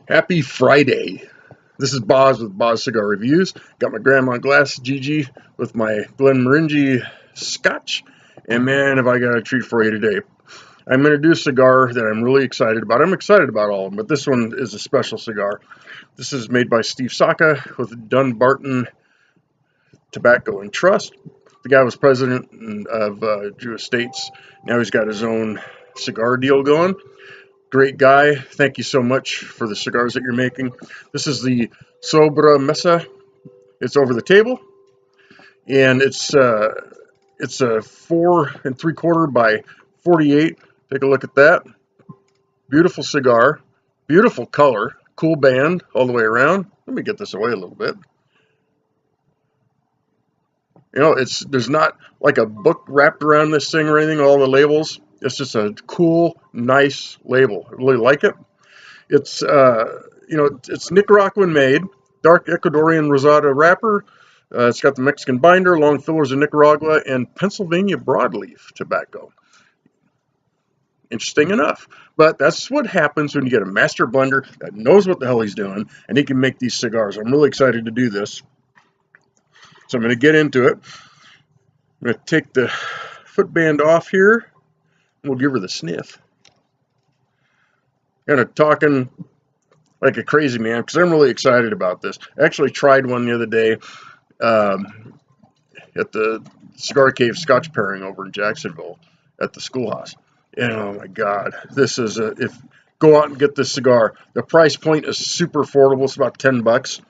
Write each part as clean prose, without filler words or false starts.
Happy Friday. This is Boz with Boz Cigar Reviews. Got my Grandma Glass Gigi with my Glenmorangie Scotch. And man, have I got a treat for you today. I'm going to do a cigar that I'm really excited about. I'm excited about all of them, but this one is a special cigar. This is made by Steve Saka with Dunbarton Tobacco and Trust. The guy was president of Drew Estates. Now he's got his own cigar deal going. Great guy. Thank you so much for the cigars that you're making. This is the Sobremesa. It's over the table, and it's a 4 3/4 by 48. Take a look at that. Beautiful cigar, beautiful color, cool band all the way around. Let me get this away a little bit. You know, there's not like a book wrapped around this thing or anything. All the labels. It's just a cool, nice label. I really like it. It's it's Nicaraguan made, dark Ecuadorian rosada wrapper. It's got the Mexican binder, long fillers of Nicaragua, and Pennsylvania broadleaf tobacco. Interesting enough, but that's what happens when you get a master blender that knows what the hell he's doing, and he can make these cigars. I'm really excited to do this. So I'm going to get into it. I'm going to take the footband off here, and we'll give her the sniff. Kind of talking like a crazy man because I'm really excited about this. I actually tried one the other day at the Cigar Cave Scotch pairing over in Jacksonville at the schoolhouse. And oh my God, this is go out and get this cigar. The price point is super affordable. It's about $10.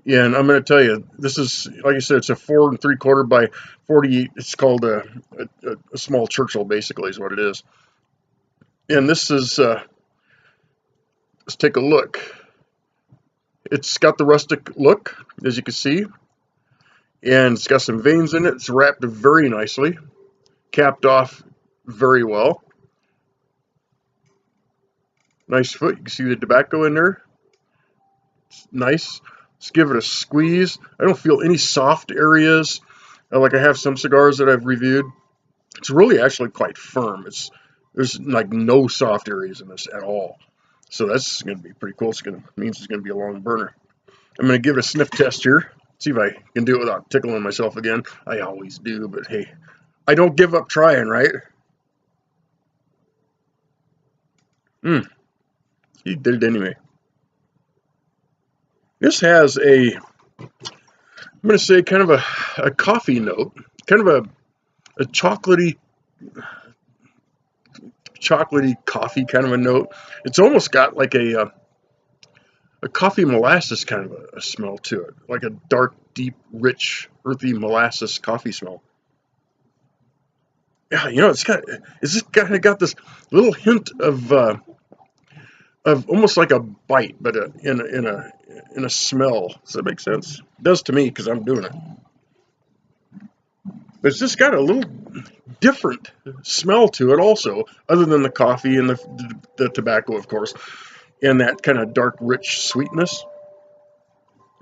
And I'm going to tell you, this is, like I said, it's a 4 3/4 by 48. It's called a small Churchill, basically, is what it is. And this is, let's take a look. It's got the rustic look, as you can see. And it's got some veins in it. It's wrapped very nicely. Capped off very well. Nice foot. You can see the tobacco in there. It's nice. Let's give it a squeeze. I don't feel any soft areas like I have some cigars that I've reviewed. It's really actually quite firm. There's like no soft areas in this at all. So that's going to be pretty cool. Means it's going to be a long burner. I'm going to give it a sniff test here. See if I can do it without tickling myself again. I always do, but hey, I don't give up trying, right? He did it anyway. This has I'm going to say kind of a coffee note, kind of a chocolatey coffee kind of a note. It's almost got like a coffee molasses kind of a smell to it, like a dark, deep, rich, earthy molasses coffee smell. Yeah, you know, it's just kind of got this little hint of almost like a bite, but in a smell. Does that make sense? It does to me because I'm doing it. But it's just got a little different smell to it also, other than the coffee and the tobacco, of course, and that kind of dark, rich sweetness.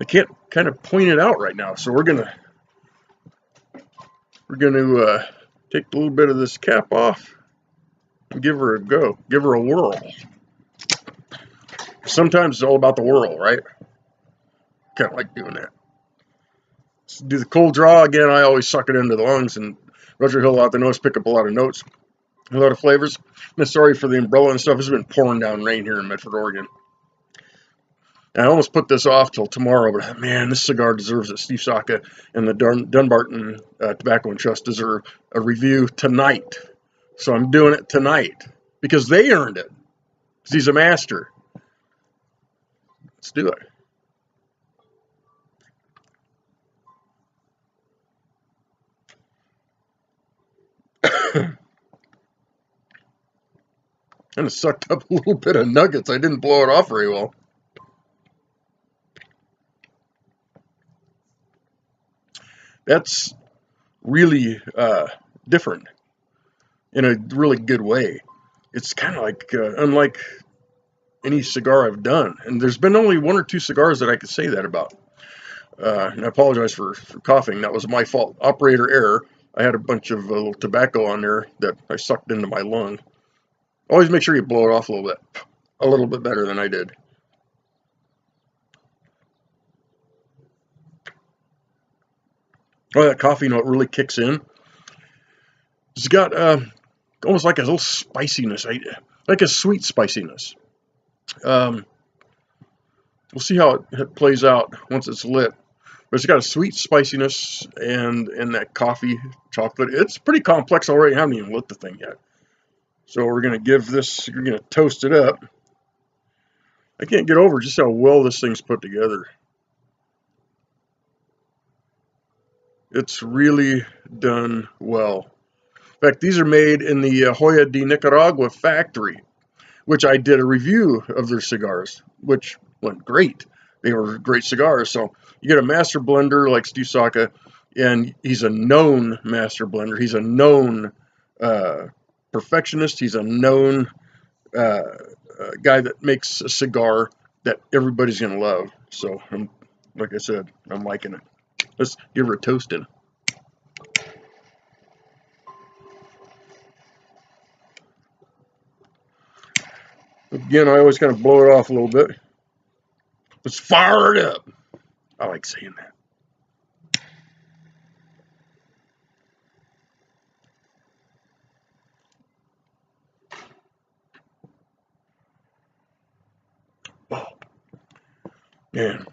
I can't kind of point it out right now, so we're gonna take a little bit of this cap off and give her a go, give her a whirl. Sometimes it's all about the whirl, right? Kind of like doing that. Let's do the cold draw again. I always suck it into the lungs, and Roger Hill out the nose pick up a lot of notes, a lot of flavors. I'm sorry for the umbrella and stuff. It's been pouring down rain here in Medford, Oregon. And I almost put this off till tomorrow, but man, this cigar deserves it. Steve Saka and the Dunbarton Tobacco and Trust deserve a review tonight. So I'm doing it tonight because they earned it. Because he's a master. Let's do it. Kind of sucked up a little bit of nuggets. I didn't blow it off very well. That's really different in a really good way. It's kind of like unlike any cigar I've done. And there's been only 1 or 2 cigars that I could say that about. And I apologize for coughing. That was my fault. Operator error. I had a bunch of little tobacco on there that I sucked into my lung. Always make sure you blow it off a little bit better than I did. Oh, that coffee note really kicks in. It's got almost like a little spiciness, like a sweet spiciness. Um, we'll see how it plays out once it's lit. But it's got a sweet spiciness and that coffee chocolate. It's pretty complex already. I haven't even lit the thing yet. So we're going to give this, we're going to toast it up. I can't get over just how well this thing's put together. It's really done well. In fact, these are made in the Joya de Nicaragua factory, which I did a review of their cigars, which went great. They were great cigars. So you get a master blender like Steve Saka, and he's a known master blender. He's a known perfectionist. He's a known guy that makes a cigar that everybody's going to love. So, like I said, I'm liking it. Let's give her a toast in. Again, I always kind of blow it off a little bit. Let's fire it up. I like saying that. Oh, man.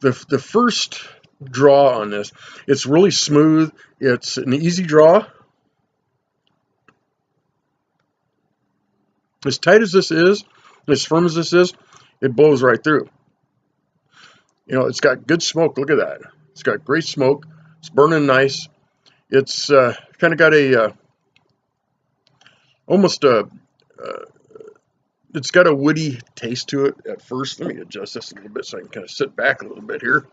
The first draw on this, it's really smooth. It's an easy draw. As tight as this is, as firm as this is, it blows right through. You know, it's got good smoke. Look at that. It's got great smoke. It's burning nice. It's kind of got a almost it's got a woody taste to it at first. Let me adjust this a little bit so I can kind of sit back a little bit here.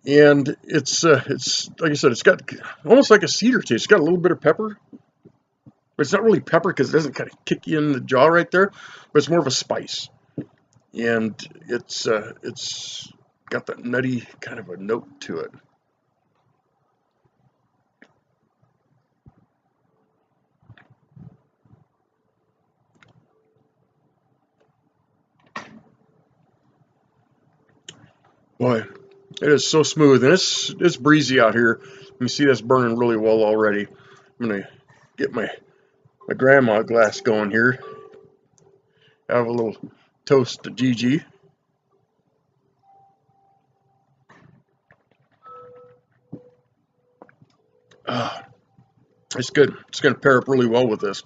And it's like I said, it's got almost like a cedar taste. It's got a little bit of pepper, but it's not really pepper because it doesn't kind of kick you in the jaw right there. But it's more of a spice, and it's got that nutty kind of a note to it. Boy, it is so smooth, and it's breezy out here. You see that's burning really well already. I'm gonna get my grandma glass going here. Have a little toast to Gigi. It's good. It's going to pair up really well with this.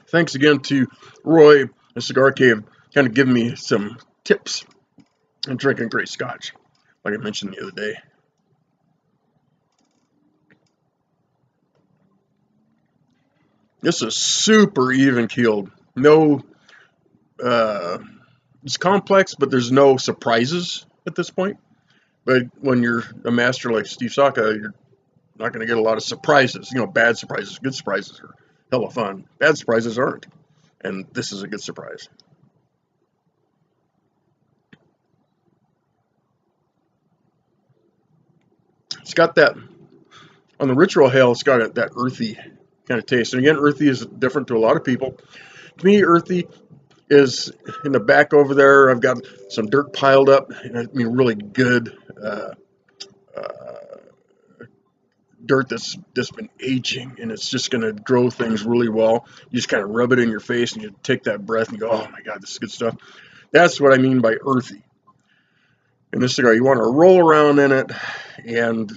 Thanks again to Roy and Cigar Cave, kind of giving me some tips on drinking great scotch, like I mentioned the other day. This is super even keeled. No, it's complex, but there's no surprises at this point. But when you're a master like Steve Saka, you're not going to get a lot of surprises. You know, bad surprises, good surprises are hella fun. Bad surprises aren't. And this is a good surprise. It's got that, on the Ritual Hail, it's got that earthy kind of taste. And again, earthy is different to a lot of people. To me, earthy is in the back over there. I've got some dirt piled up. I mean, really good dirt that's been aging, and it's just going to grow things really well. You just kind of rub it in your face, and you take that breath, and you go, "Oh my God, this is good stuff." That's what I mean by earthy. In this cigar, you want to roll around in it, and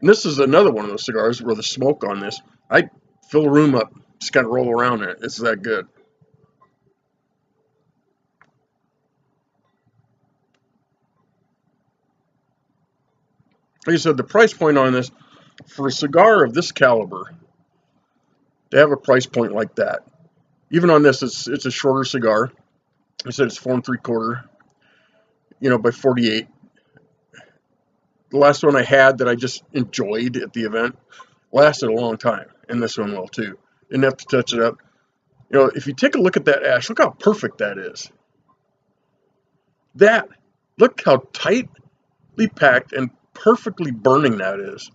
this is another one of those cigars where the smoke on this, I fill the room up, just kind of roll around in it. It's that good. Like I said, the price point on this, for a cigar of this caliber, to have a price point like that, even on this, it's a shorter cigar. I said it's 4 3/4, by 48. The last one I had that I just enjoyed at the event lasted a long time, and this one will too. Didn't have to touch it up. If you take a look at that ash, look how perfect that is. Look how tightly packed and perfectly burning that is.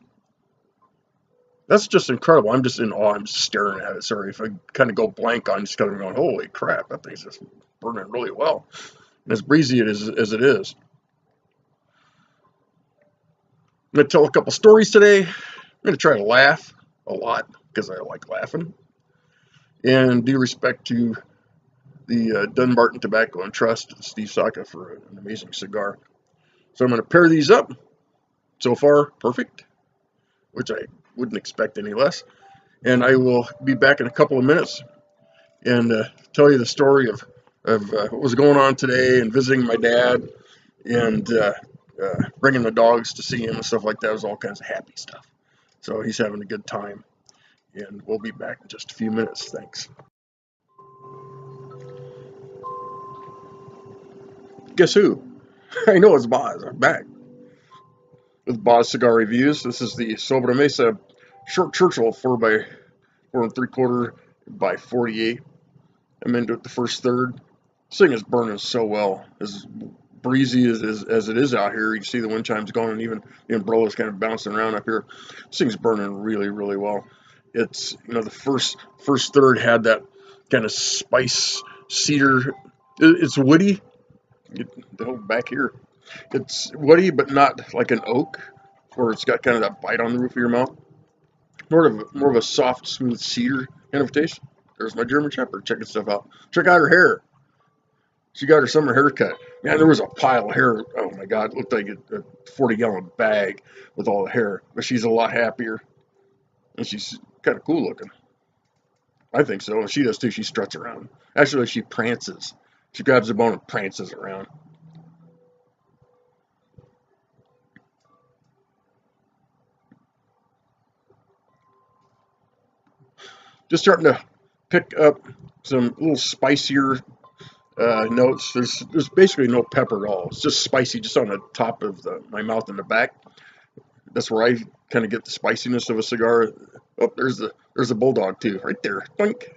That's just incredible. I'm just in awe. I'm just staring at it. Sorry if I kind of go blank on just kind of going, holy crap, that thing's just burning really well. And as breezy as it is. going to tell a couple stories today. I'm going to try to laugh a lot because I like laughing. And due respect to the Dunbarton Tobacco and Trust, Steve Saka, for an amazing cigar. So I'm going to pair these up. So far, perfect, which I wouldn't expect any less. And I will be back in a couple of minutes and tell you the story of what was going on today and visiting my dad and bringing the dogs to see him and stuff like that. It was all kinds of happy stuff. So he's having a good time. And we'll be back in just a few minutes. Thanks. Guess who? I know it's Boz. I'm back with Boz Cigar Reviews. This is the Sobremesa short Churchill 4x4 by 48. I'm into it the first third. This thing is burning so well. As breezy as it is out here, you can see the wind chimes going, and even the umbrella's kind of bouncing around up here. This thing's burning really, really well. It's, the first third had that kind of spice cedar. It's woody. The whole back here. It's woody, but not like an oak, where it's got kind of that bite on the roof of your mouth. More of a soft, smooth cedar kind of taste. There's my German Shepherd checking stuff out. Check out her hair. She got her summer haircut. Man, there was a pile of hair. Oh my God, it looked like a 40-gallon bag with all the hair. But she's a lot happier, and she's kind of cool looking. I think so. She does too. She struts around. Actually, she prances. She grabs the bone and prances around. Just starting to pick up some little spicier notes. There's basically no pepper at all. It's just spicy, just on the top of my mouth and the back. That's where I kind of get the spiciness of a cigar. Oh, there's a bulldog too, right there. Boink.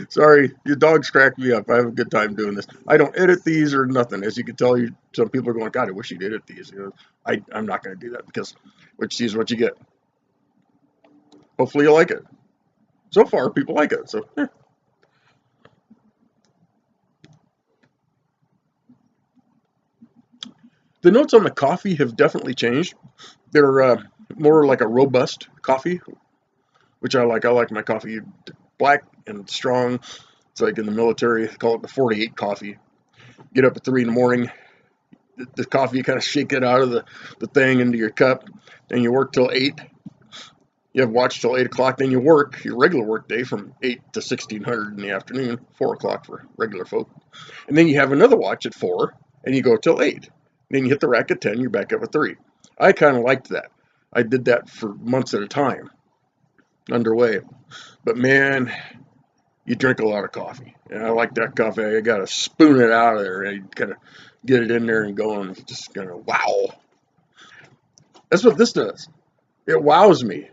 Sorry, your dogs crack me up. I have a good time doing this. I don't edit these or nothing. As you can tell, some people are going, God, I wish you'd edit these. I'm not going to do that, because what you see is what you get. Hopefully you like it. So far, people like it. So, The notes on the coffee have definitely changed. They're more like a robust coffee, which I like. I like my coffee black and strong. It's like in the military, they call it the 48 coffee. Get up at 3 in the morning, the coffee, you kind of shake it out of the thing into your cup, then you work till 8. You have watch till 8 o'clock, then you work your regular work day from 8 to 1600 in the afternoon, 4 o'clock for regular folk. And then you have another watch at 4, and you go till 8. Then you hit the rack at 10, you're back up at 3. I kind of liked that. I did that for months at a time, underway. But man, you drink a lot of coffee. And I like that coffee. I got to spoon it out of there and kind of get it in there and go, and just kind of wow. That's what this does. It wows me.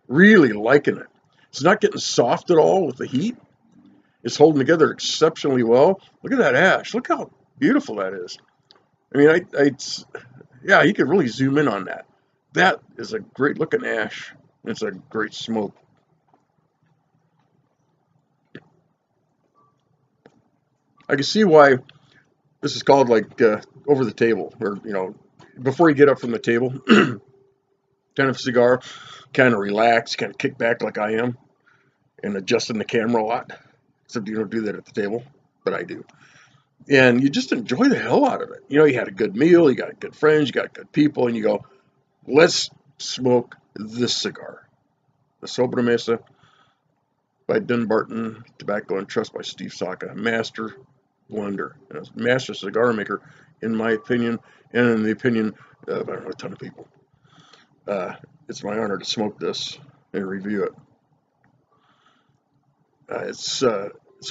Really liking it. It's not getting soft at all with the heat. It's holding together exceptionally well. Look at that ash. Look how beautiful that is. I mean, yeah, you could really zoom in on that. That is a great looking ash. It's a great smoke. I can see why this is called like over the table, or before you get up from the table, kind of cigar, kind of relax, kind of kick back like I am, and adjusting the camera a lot. Except you don't do that at the table, but I do. And you just enjoy the hell out of it. You had a good meal, you got good friends, you got good people, and you go, let's smoke this cigar. The Sobremesa by Dunbarton Tobacco and Trust by Steve Saka, master blender, and a master cigar maker, in my opinion, and in the opinion of, I don't know, a ton of people. It's my honor to smoke this and review it. It's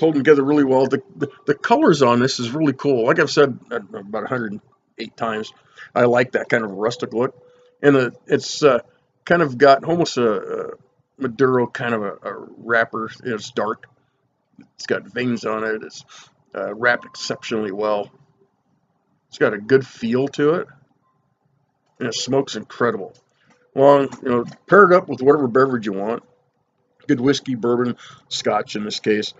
holding together really well. The colors on this is really cool. Like I've said about 108 times, I like that kind of rustic look. And it's kind of got almost a Maduro kind of a wrapper. It's dark. It's got veins on it. It's wrapped exceptionally well. It's got a good feel to it. And it smokes incredible. Long, pair it up with whatever beverage you want. Good whiskey, bourbon, scotch in this case.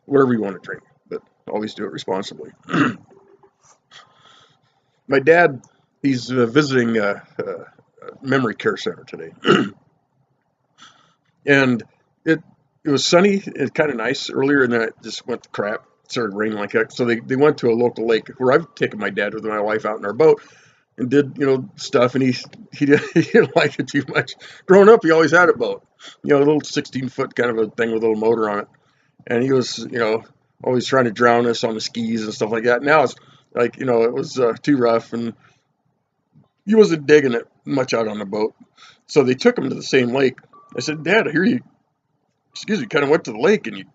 Whatever you want to drink, but always do it responsibly. My dad, he's visiting a memory care center today, and it it was sunny and kind of nice earlier, and then it just went to crap. It started raining like heck, so they went to a local lake where I've taken my dad with my wife out in our boat and did stuff, and he didn't like it too much. Growing up, he always had a boat, a little 16-foot kind of a thing with a little motor on it, and he was always trying to drown us on the skis and stuff like that. Now it's like it was too rough, and he wasn't digging it much out on the boat, so they took him to the same lake. I said, Dad, I hear you, excuse me, kind of went to the lake and you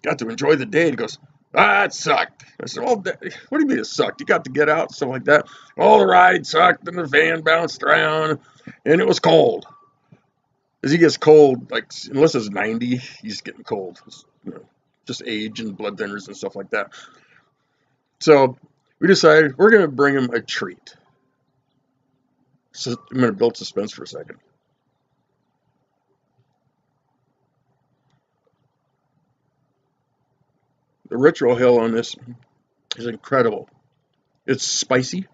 got to enjoy the day. And he goes, it sucked. I said, well, what do you mean it sucked? You got to get out and stuff like that. All the ride sucked and the van bounced around and it was cold. As he gets cold, like unless it's 90, he's getting cold. It's, just age and blood thinners and stuff like that. So we decided we're going to bring him a treat. So I'm going to build suspense for a second. The ritual hill on this is incredible. It's spicy,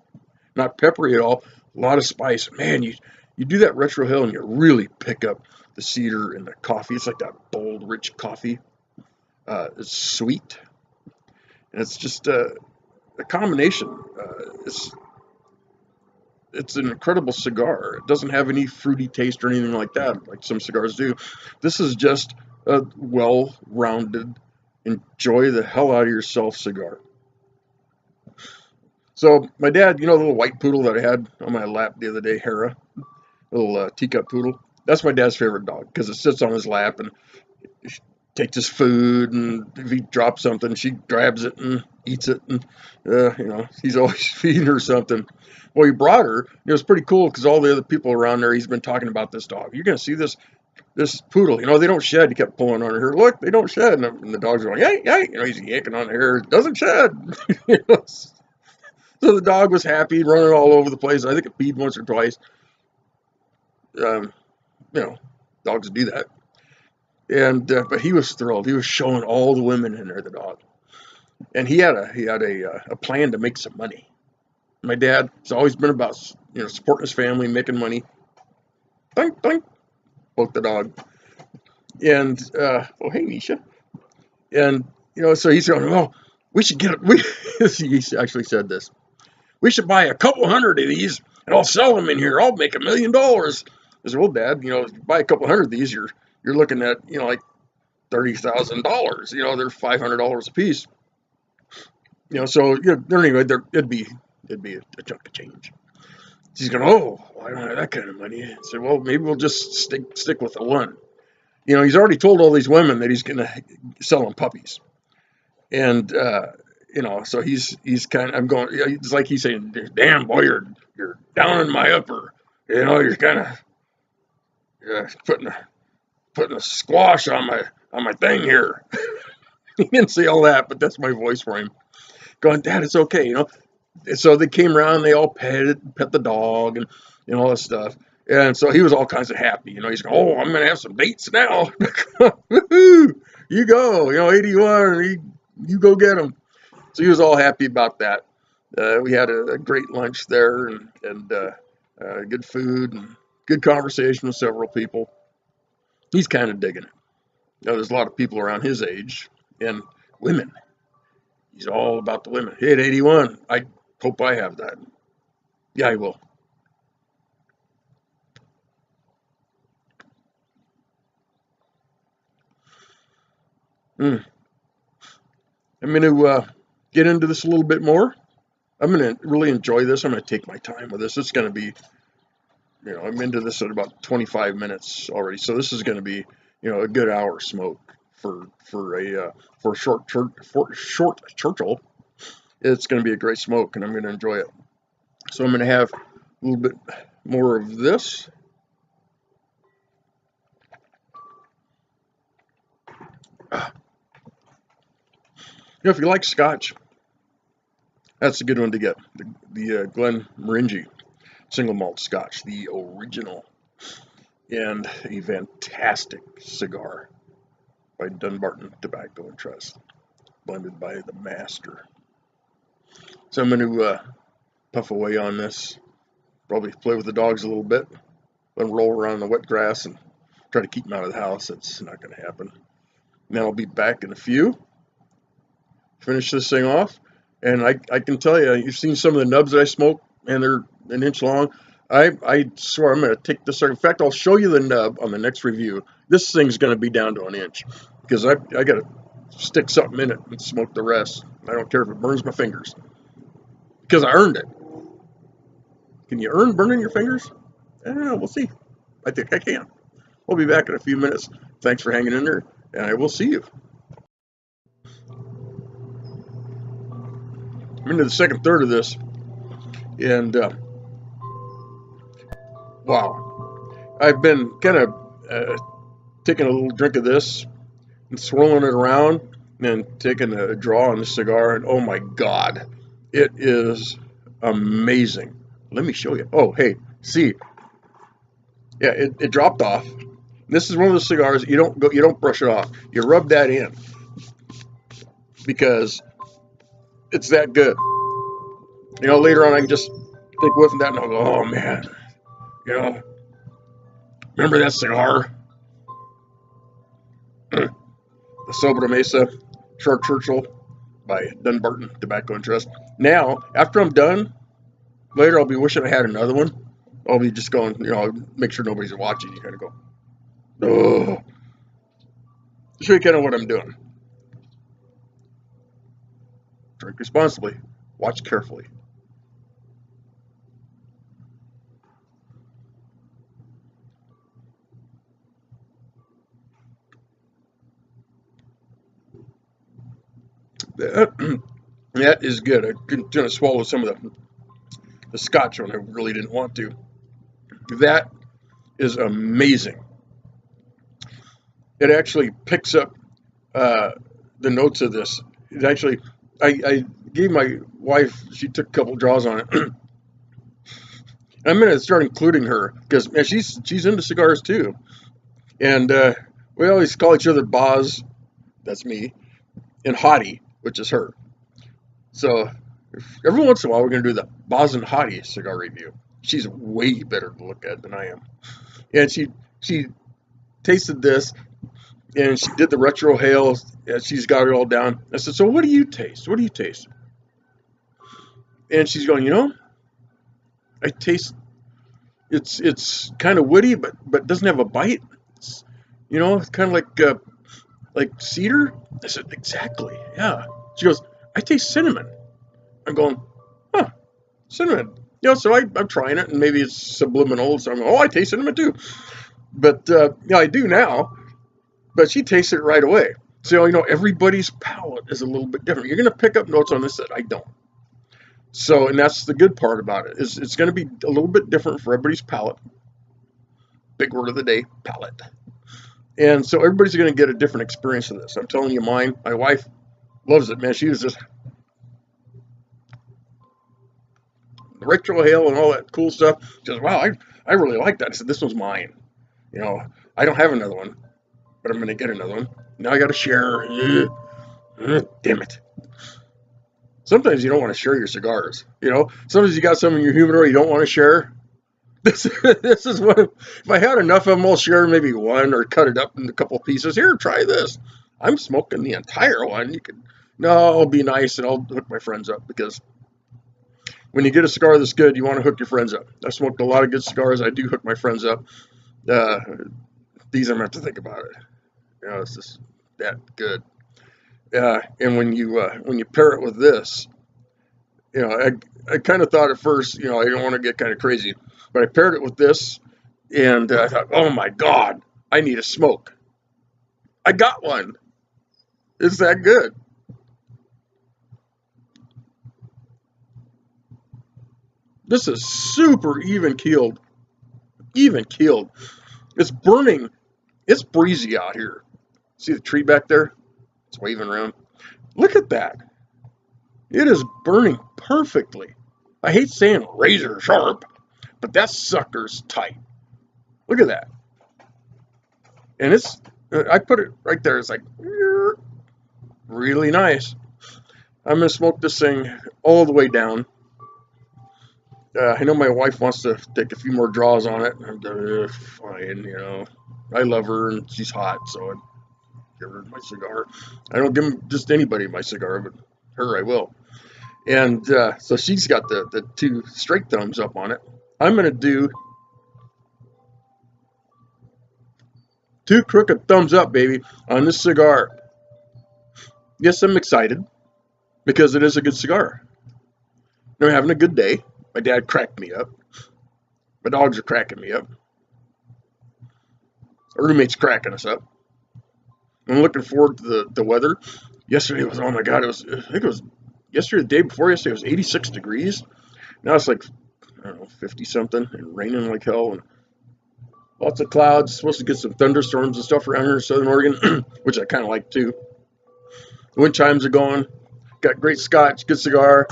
not peppery at all. A lot of spice. Man, you do that retro hill and you really pick up the cedar and the coffee. It's like that bold, rich coffee. It's sweet, and it's just a combination. It's an incredible cigar. It doesn't have any fruity taste or anything like that, like some cigars do. This is just a well-rounded, enjoy the hell out of yourself cigar. So my dad, the little white poodle that I had on my lap the other day, Hera, little teacup poodle. That's my dad's favorite dog because it sits on his lap and takes his food, and if he drops something, she grabs it and eats it, and he's always feeding her something. Well, he brought her. It was pretty cool because all the other people around there, he's been talking about this dog. You're gonna see this poodle. They don't shed. He kept pulling on her. Look, they don't shed, and the dog's going, yay, yay. He's yanking on her. Doesn't shed. So the dog was happy, running all over the place. I think it peed once or twice. Um, dogs do that. And but he was thrilled. He was showing all the women in there the dog, and he had a plan to make some money. My dad has always been about supporting his family, making money. Boink boink, poke the dog, and oh hey Nisha, and so he's going, well, we should get he actually said this. We should buy a couple hundred of these, and I'll sell them in here. I'll make $1 million. I said, well, Dad, if you buy a couple hundred of these, you're looking at like $30,000. They're $500 a piece. So anyway, it'd be a chunk of change. She's going, oh, well, I don't have that kind of money. I said, well, maybe we'll just stick with the one. He's already told all these women that he's going to sell them puppies, and so he's kind of, I'm going, it's like he's saying, damn boy, you're down in my upper, you're kind of putting a squash on my thing here. He didn't say all that, but that's my voice for him. Going, Dad, it's okay, So they came around, they all pet the dog and all this stuff. And so he was all kinds of happy. He's going, oh, I'm going to have some dates now. Woohoo! You go, 81, you go get them. So he was all happy about that. We had a great lunch there and good food and good conversation with several people. He's kind of digging it. There's a lot of people around his age and women. He's all about the women. Hey, at 81, I hope I have that. Yeah, I will. I'm going to get into this a little bit more. I'm going to really enjoy this. I'm going to take my time with this. It's going to be, I'm into this at about 25 minutes already. So this is going to be, a good hour smoke for a short Churchill. It's going to be a great smoke, and I'm going to enjoy it. So I'm going to have a little bit more of this. If you like Scotch, that's a good one to get. The Glenmorangie single malt Scotch, the original, and a fantastic cigar by Dunbarton Tobacco and Trust, blended by the master. So I'm going to puff away on this. Probably play with the dogs a little bit. Let them roll around in the wet grass and try to keep them out of the house. That's not going to happen. And then I'll be back in a few. Finish this thing off. And I can tell you, you've seen some of the nubs that I smoke, and they're an inch long. I swear I'm going to take this. In fact, I'll show you the nub on the next review. This thing's going to be down to an inch because I got to stick something in it and smoke the rest. I don't care if it burns my fingers because I earned it. Can you earn burning your fingers? We'll see. I think I can. We'll be back in a few minutes. Thanks for hanging in there, and I will see you. I'm into the second third of this, and wow, I've been kind of taking a little drink of this and swirling it around and taking a draw on the cigar, and oh my God, it is amazing. Let me show you. Oh, hey, see, yeah, it dropped off. This is one of the cigars you don't brush it off. You rub that in because it's that good. You know, later on I can just take a whiff of that and I'll go, oh man, you know, remember that cigar? The Sobremesa, short Churchill by Dunbarton Tobacco and Trust. Now, after I'm done, later I'll be wishing I had another one. I'll be just going, you know, make sure nobody's watching. You kind of go, oh. Show you kind of what I'm doing. Drink responsibly. Watch carefully. That is good. I couldn't try to swallow some of the scotch when I really didn't want to. That is amazing. It actually picks up the notes of this. It actually, I gave my wife, she took a couple draws on it. I'm going to start including her because she's into cigars too. And we always call each other Boz, that's me, and Hottie, which is her. So every once in a while we're going to do the Boz and Hottie cigar review. She's way better to look at than I am. And she tasted this and she did the retro hail and she's got it all down. I said, so what do you taste? What do you taste? And she's going, you know, I taste it's kind of woody but doesn't have a bite. It's, you know, it's kind of like cedar. I said, exactly, yeah. She goes, I taste cinnamon. I'm going, huh, cinnamon. You know, so I'm trying it, and maybe it's subliminal. So I'm going, oh, I taste cinnamon too. But yeah, I do now. But she tastes it right away. So, you know, everybody's palate is a little bit different. You're going to pick up notes on this that I don't. So, and that's the good part about it. Is it's going to be a little bit different for everybody's palate. Big word of the day, palate. And so everybody's going to get a different experience of this. I'm telling you mine. My wife loves it, man. She was just retro hail and all that cool stuff. She goes, wow, I really like that. I said, this one's mine. You know, I don't have another one, but I'm going to get another one. Now I got to share. Damn it. Sometimes you don't want to share your cigars. You know, sometimes you got some in your humidor you don't want to share. This is what, if I had enough of them, I'll share maybe one or cut it up in a couple pieces. Here, try this. I'm smoking the entire one. You can, no, I'll be nice and I'll hook my friends up because when you get a cigar that's good, you want to hook your friends up. I've smoked a lot of good cigars. I do hook my friends up. These I'm going to have to think about it. You know, it's just that good. And when you pair it with this, you know, I kind of thought at first, you know, I don't want to get kind of crazy, but I paired it with this, and I thought, oh my God, I need a smoke. I got one. It's that good. This is super even keeled. Even keeled. It's burning. It's breezy out here. See the tree back there? It's waving around. Look at that. It is burning perfectly. I hate saying razor sharp, but that sucker's tight. Look at that. And it's, I put it right there. It's like, really nice. I'm going to smoke this thing all the way down. I know my wife wants to take a few more draws on it. I'm going, fine, you know. I love her and she's hot, so I give her my cigar. I don't give just anybody my cigar, but her I will. And so she's got the two straight thumbs up on it. I'm going to do two crooked thumbs up, baby, on this cigar. Yes, I'm excited because it is a good cigar. I'm having a good day. My dad cracked me up. My dogs are cracking me up. Our roommate's cracking us up. I'm looking forward to the weather. Yesterday was, oh my God, I think it was yesterday, the day before yesterday, it was 86 degrees. Now it's like, I don't know, 50 something and raining like hell and lots of clouds. Supposed to get some thunderstorms and stuff around here in Southern Oregon, which I kind of like too. The wind chimes are going. Got great scotch, good cigar.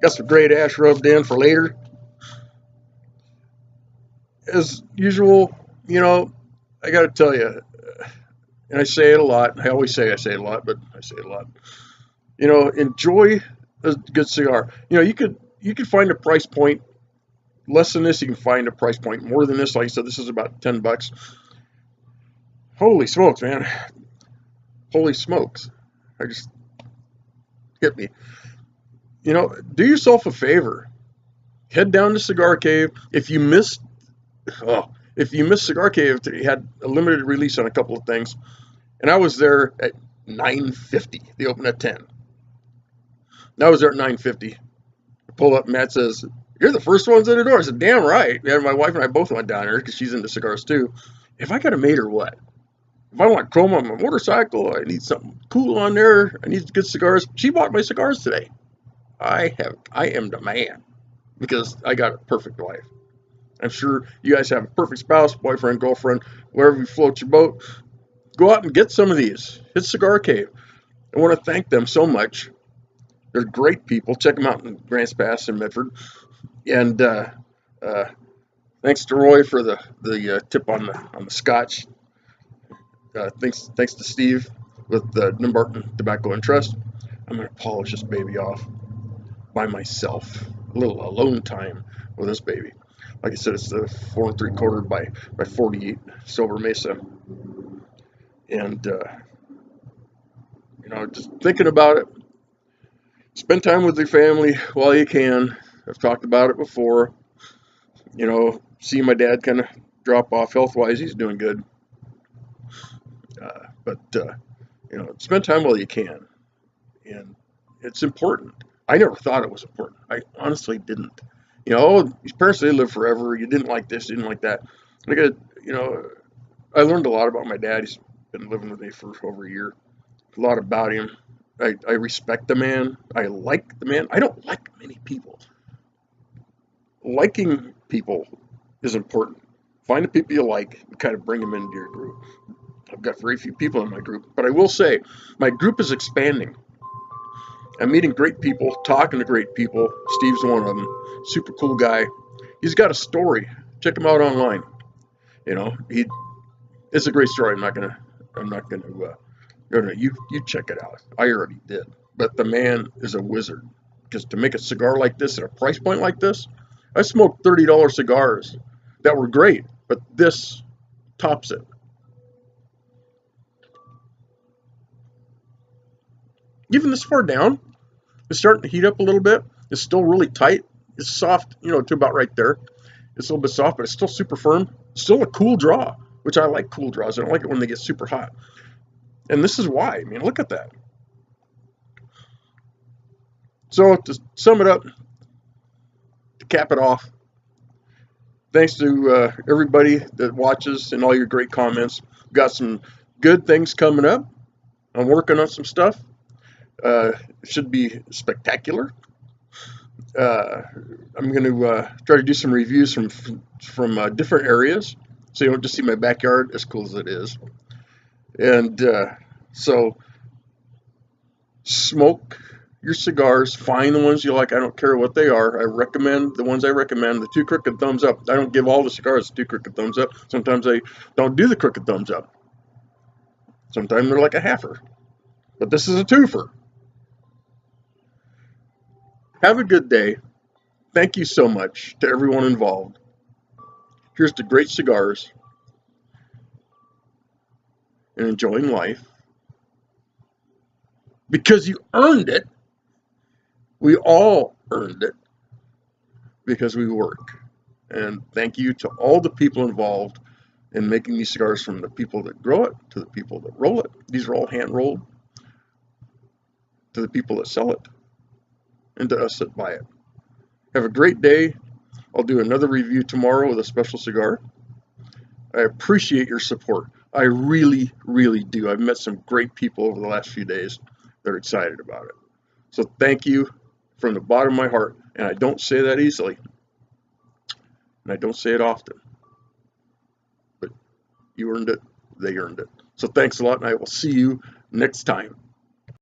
Got some great ash rubbed in for later. As usual, you know, I got to tell you, and I say it a lot. I always say I say it a lot, but I say it a lot. You know, enjoy a good cigar. You know, you could find a price point less than this. You can find a price point more than this. Like I said, this is about $10. Holy smokes, man! Holy smokes! I just hit me. You know, do yourself a favor. Head down to Cigar Cave. If you missed Cigar Cave, they had a limited release on a couple of things, and I was there at 9:50. They opened at 10. And I was there at 9:50. I pull up. Matt says, "You're the first ones in the door." I said, "Damn right." And my wife and I both went down there because she's into cigars too. If I got a mate or what? If I want chrome on my motorcycle, I need something cool on there. I need good cigars. She bought my cigars today. I am the man because I got a perfect wife. I'm sure you guys have a perfect spouse, boyfriend, girlfriend, wherever you float your boat. Go out and get some of these. Hit Cigar Cave. I want to thank them so much. They're great people. Check them out in Grants Pass in Medford. And thanks to Roy for the tip on the scotch. Thanks to Steve with the Dumbarton Tobacco and Trust. I'm going to polish this baby off by myself. A little alone time with this baby. Like I said, it's the 4 3/4 by 48 Sobremesa. And, you know, just thinking about it. Spend time with your family while you can. I've talked about it before. You know, see my dad kind of drop off health-wise. He's doing good. But you know, spend time while you can. And it's important. I never thought it was important. I honestly didn't. You know, these parents, they live forever. You didn't like this, you didn't like that. You know, I learned a lot about my dad. He's been living with me for over a year. A lot about him. I respect the man. I like the man. I don't like many people. Liking people is important. Find the people you like and kind of bring them into your group. I've got very few people in my group, but I will say my group is expanding. I'm meeting great people, talking to great people. Steve's one of them. Super cool guy. He's got a story. Check him out online. You know, it's a great story. I'm not gonna you check it out. I already did. But the man is a wizard. Because to make a cigar like this at a price point like this, I smoked $30 cigars that were great, but this tops it. Even this far down, it's starting to heat up a little bit. It's still really tight. It's soft, you know, to about right there. It's a little bit soft, but it's still super firm. Still a cool draw, which I like cool draws. I don't like it when they get super hot. And this is why. I mean, look at that. So to sum it up, to cap it off, thanks to everybody that watches and all your great comments. We've got some good things coming up. I'm working on some stuff. It should be spectacular. I'm going to try to do some reviews from different areas, so you don't just see my backyard, as cool as it is. And so smoke your cigars, find the ones you like. I don't care what they are. I recommend the ones I recommend. The 2 crooked thumbs up. I don't give all the cigars 2 crooked thumbs up. Sometimes I don't do the crooked thumbs up. Sometimes they're like a halfer. But this is a twofer. Have a good day. thank you so much to everyone involved. Here's to great cigars and enjoying life because you earned it. We all earned it because we work. And thank you to all the people involved in making these cigars, from the people that grow it to the people that roll it. These are all hand rolled, to the people that sell it, and to us that buy it. Have a great day. I'll do another review tomorrow with a special cigar. I appreciate your support. I really, really do. I've met some great people over the last few days that are excited about it. So thank you from the bottom of my heart. And I don't say that easily. And I don't say it often. But you earned it. They earned it. So thanks a lot, and I will see you next time.